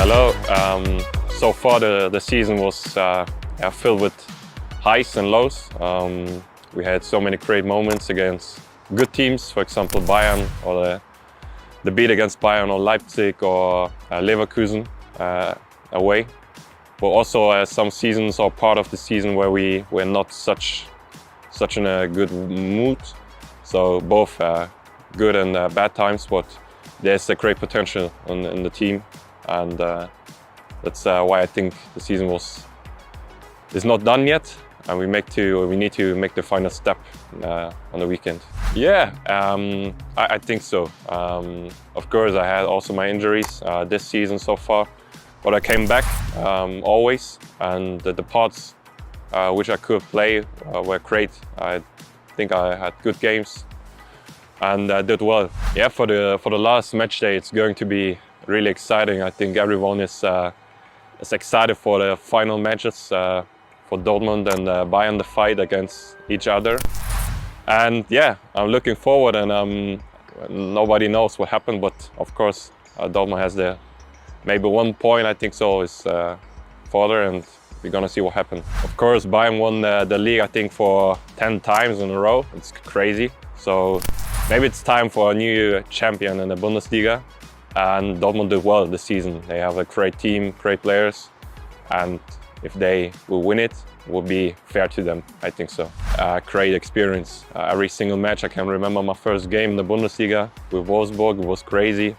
Hello. So far the season was filled with highs and lows. We had so many great moments against good teams, for example Bayern, or the beat against Bayern or Leipzig or Leverkusen away. But also some seasons or part of the season where we were not such in a good mood. So both good and bad times, but there's a great potential in the team, and that's why I think the season is not done yet, and we need to make the final step on the weekend. Yeah, I think so. Of course, I had also my injuries this season so far, but I came back always, and the parts which I could play were great. I think I had good games and did well. Yeah, for the last match day, it's going to be really exciting. I think everyone is excited for the final matches for Dortmund and Bayern, the fight against each other. And yeah, I'm looking forward, and nobody knows what happened, but of course Dortmund has maybe 1 point, I think so, is further, and we're gonna see what happens. Of course, Bayern won the league, I think, for 10 times in a row. It's crazy. So maybe it's time for a new champion in the Bundesliga. And Dortmund did well this season. They have a great team, great players, and if they will win it, it will be fair to them. I think so. Great experience. Every single match. I can remember my first game in the Bundesliga with Wolfsburg. It was crazy,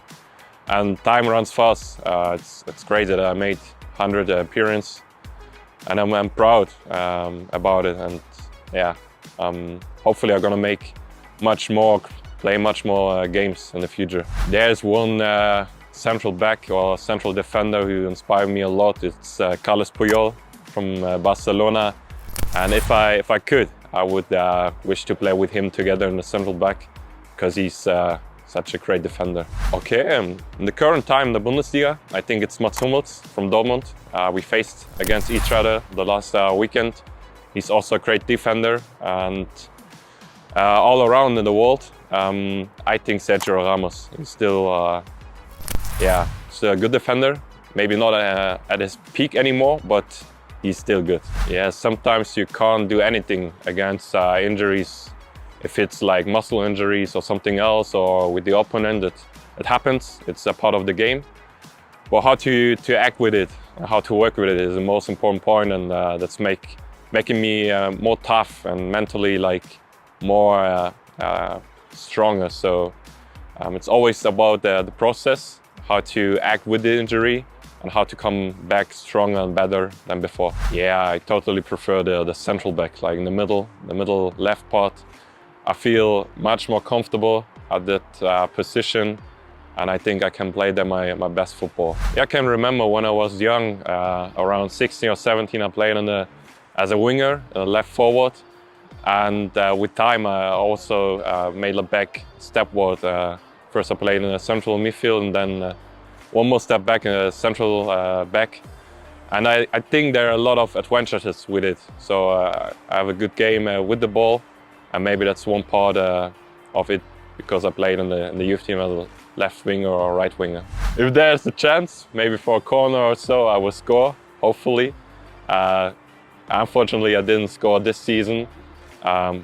and time runs fast. It's crazy that I made 100 appearances, and I'm proud about it. And yeah, hopefully I'm gonna play much more games in the future. There's one central back or central defender who inspired me a lot. It's Carles Puyol from Barcelona, and if I could, I would wish to play with him together in the central back, because he's such a great defender. Okay, in the current time in the Bundesliga, I think it's Mats Hummels from Dortmund. We faced against each other the last weekend. He's also a great defender, and all around in the world, I think Sergio Ramos is still a good defender. Maybe not at his peak anymore, but he's still good. Yeah, sometimes you can't do anything against injuries. If it's like muscle injuries or something else, or with the opponent, it happens. It's a part of the game. But how to act with it, how to work with it is the most important point, and that's making me more tough and mentally more stronger. So it's always about the process, how to act with the injury, and how to come back stronger and better than before. Yeah, I totally prefer the central back, like in the middle left part. I feel much more comfortable at that position, and I think I can play there my best football. Yeah, I can remember when I was young, around 16 or 17, I played as a winger, left forward. And with time, I also made a back stepward. First I played in a central midfield, and then one more step back in a central back. And I think there are a lot of advantages with it. So I have a good game with the ball, and maybe that's one part of it, because I played in the youth team as a left winger or right winger. If there's a chance, maybe for a corner or so, I will score, hopefully. Unfortunately, I didn't score this season.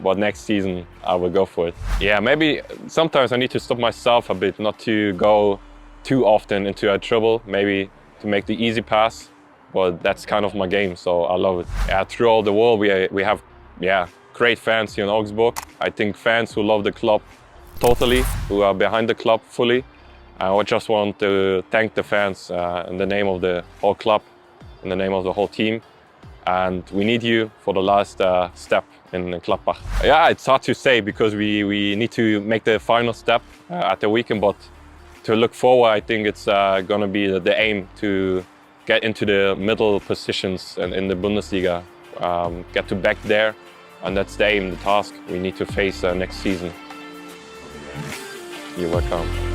But next season I will go for it. Yeah, maybe sometimes I need to stop myself a bit, not to go too often into a trouble, maybe to make the easy pass, but that's kind of my game, so I love it. Yeah, throughout the world we have great fans here in Augsburg. I think fans who love the club totally, who are behind the club fully. I just want to thank the fans in the name of the whole club, in the name of the whole team. And we need you for the last step in Gladbach. Yeah, it's hard to say, because we need to make the final step at the weekend, but to look forward, I think it's gonna be the aim to get into the middle positions in the Bundesliga, get to back there, and that's the aim, the task we need to face next season. You're welcome.